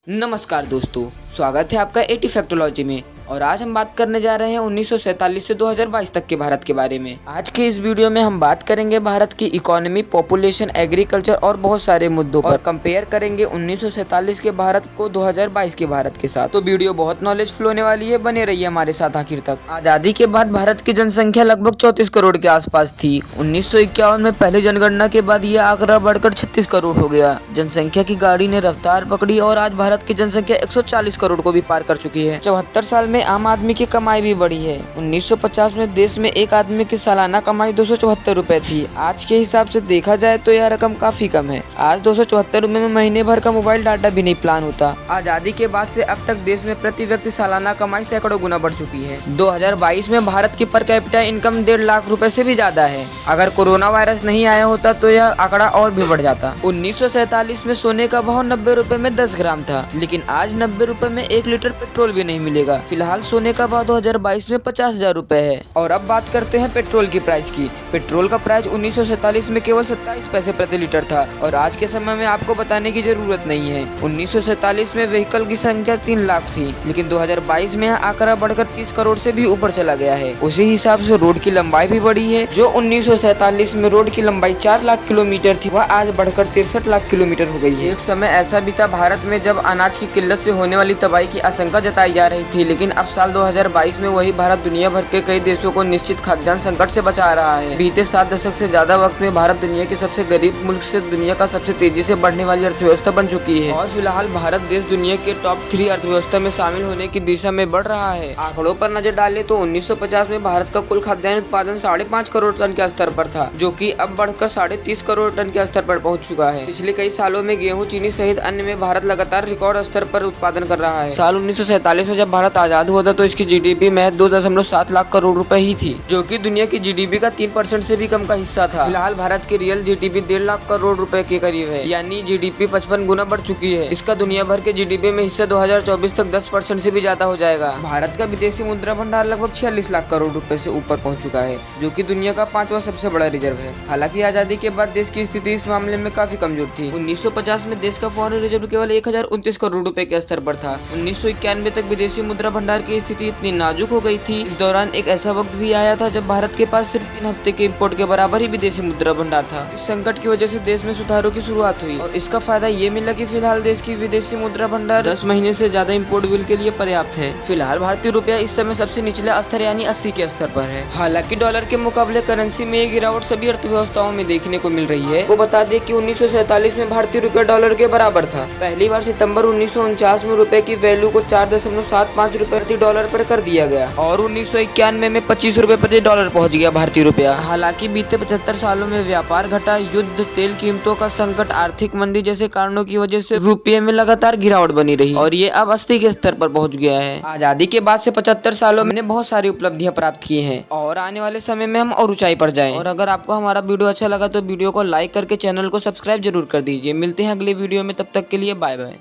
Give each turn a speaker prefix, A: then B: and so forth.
A: नमस्कार दोस्तों, स्वागत है आपका एटी फैक्टोलॉजी में। और आज हम बात करने जा रहे हैं 1947 से 2022 तक के भारत के बारे में। आज के इस वीडियो में हम बात करेंगे भारत की इकोनॉमी, पॉपुलेशन, एग्रीकल्चर और बहुत सारे मुद्दों पर। और कंपेयर करेंगे 1947 के भारत को 2022 के भारत के साथ। तो वीडियो बहुत नॉलेजफुल होने वाली है, बने रहिए हमारे साथ आखिर तक। आजादी के बाद भारत की जनसंख्या लगभग 34 करोड़ के आसपास थी। 1951 में पहली जनगणना के बाद यह आंकड़ा बढ़कर 36 करोड़ हो गया। जनसंख्या की गाड़ी ने रफ्तार पकड़ी और आज भारत की जनसंख्या 140 करोड़ को भी पार कर चुकी है। 74 साल में आम आदमी की कमाई भी बढ़ी है। 1950 में देश में एक आदमी की सालाना कमाई 274 रुपए थी। आज के हिसाब से देखा जाए तो यह रकम काफी कम है। आज 274 रुपए में महीने भर का मोबाइल डाटा भी नहीं प्लान होता। आजादी के बाद से अब तक देश में प्रति व्यक्ति सालाना कमाई सैकड़ों गुना बढ़ चुकी है। 2022 में भारत की पर कैपिटा इनकम 1.5 लाख रुपए से भी ज्यादा है। अगर कोरोना वायरस नहीं आया होता तो यह आंकड़ा और भी बढ़ जाता। 1947 में सोने का भाव 90 रुपए में 10 ग्राम था, लेकिन आज 90 रुपए में 1 लीटर पेट्रोल भी नहीं मिलेगा। फिलहाल सोने का भाव 2022 में 50,000 रुपए है। और अब बात करते हैं पेट्रोल की प्राइस की। पेट्रोल का प्राइस 1947 में केवल 27 पैसे प्रति लीटर था और आज के समय में आपको बताने की जरूरत नहीं है। 1947 में व्हीकल की संख्या 3 लाख थी, लेकिन 2022 में यह आंकड़ा बढ़कर 30 करोड़ से भी ऊपर चला गया है। उसी हिसाब से रोड की लंबाई भी बढ़ी है। जो 1947 में रोड की लंबाई 4 लाख किलोमीटर थी, वह आज बढ़कर 63 लाख किलोमीटर हो गई है। एक समय ऐसा भी था भारत में जब अनाज की किल्लत से होने वाली तबाही की आशंका जताई जा रही थी, लेकिन अब साल 2022 में वही भारत दुनिया भर के कई देशों को निश्चित खाद्यान्न संकट से बचा रहा है। बीते 7 दशक से ज्यादा वक्त में भारत दुनिया के सबसे गरीब मुल्क से दुनिया का सबसे तेजी से बढ़ने वाली अर्थव्यवस्था बन चुकी है। और फिलहाल भारत देश दुनिया के टॉप 3 अर्थव्यवस्था में शामिल होने की दिशा में बढ़ रहा है। आंकड़ों पर नजर डालें तो 1950 में भारत का कुल खाद्यान्न उत्पादन 5.5 करोड़ टन के स्तर पर था, जो कि अब बढ़कर 30.5 करोड़ टन के स्तर पर पहुंच चुका है। पिछले कई सालों में गेहूं, चीनी सहित अन्य में भारत लगातार रिकॉर्ड स्तर पर उत्पादन कर रहा है। साल 1947 में जब भारत आजाद हुआ था तो इसकी जीडीपी महज 2.7 लाख करोड़ रुपए ही थी, जो कि दुनिया की जीडीपी का 3% से भी कम का हिस्सा था। फिलहाल भारत की रियल जीडीपी 1.5 लाख करोड़ रुपए के करीब है, यानी जीडीपी 55 गुना बढ़ चुकी है। इसका दुनिया भर के जीडीपी में हिस्सा 2024 तक 10% से भी ज्यादा हो जाएगा। भारत का विदेशी मुद्रा भंडार लगभग 46 लाख करोड़ रुपए से ऊपर पहुंच चुका है, जो कि दुनिया का 5वां सबसे बड़ा रिजर्व है। हालांकि आजादी के बाद देश की स्थिति इस मामले में काफी कमजोर थी। 1950 में देश का फॉरेन रिजर्व केवल 1029 करोड़ रुपए के स्तर पर था। 1991 तक विदेशी मुद्रा भंडार की स्थिति इतनी नाजुक हो गई थी। इस दौरान एक ऐसा वक्त भी आया था जब भारत के पास सिर्फ 3 हफ्ते के इंपोर्ट के बराबर ही विदेशी मुद्रा भंडार था। इस संकट की वजह से देश में सुधारों की शुरुआत हुई और इसका फायदा ये मिला कि फिलहाल देश की विदेशी मुद्रा भंडार 10 महीने से ज्यादा इंपोर्ट बिल के लिए पर्याप्त है। फिलहाल भारतीय रुपया इस समय सबसे निचले स्तर यानी 80 के स्तर पर है। हालांकि डॉलर के मुकाबले करेंसी में ये गिरावट सभी अर्थव्यवस्थाओं में देखने को मिल रही है। वो बता दें कि 1947 में भारतीय रुपया डॉलर के बराबर था। पहली बार सितंबर 1949 में रुपए की वैल्यू को 4.75 रुपए प्रति डॉलर पर कर दिया गया और 1991 में 25 रुपए प्रति डॉलर पहुंच गया भारतीय रुपया। हालांकि बीते 75 सालों में व्यापार घटा, युद्ध, तेल कीमतों का संकट, आर्थिक मंदी जैसे कारणों की वजह से रुपये में लगातार गिरावट बनी रही और ये अब 80 के स्तर पर पहुंच गया है। आजादी के बाद से 75 सालों में बहुत सारी उपलब्धियां प्राप्त की हैं और आने वाले समय में हम और ऊंचाई पर जाएं। और अगर आपको हमारा वीडियो अच्छा लगा तो वीडियो को लाइक करके चैनल को सब्सक्राइब जरूर कर दीजिए। मिलते हैं अगले वीडियो में, तब तक के लिए बाय बाय।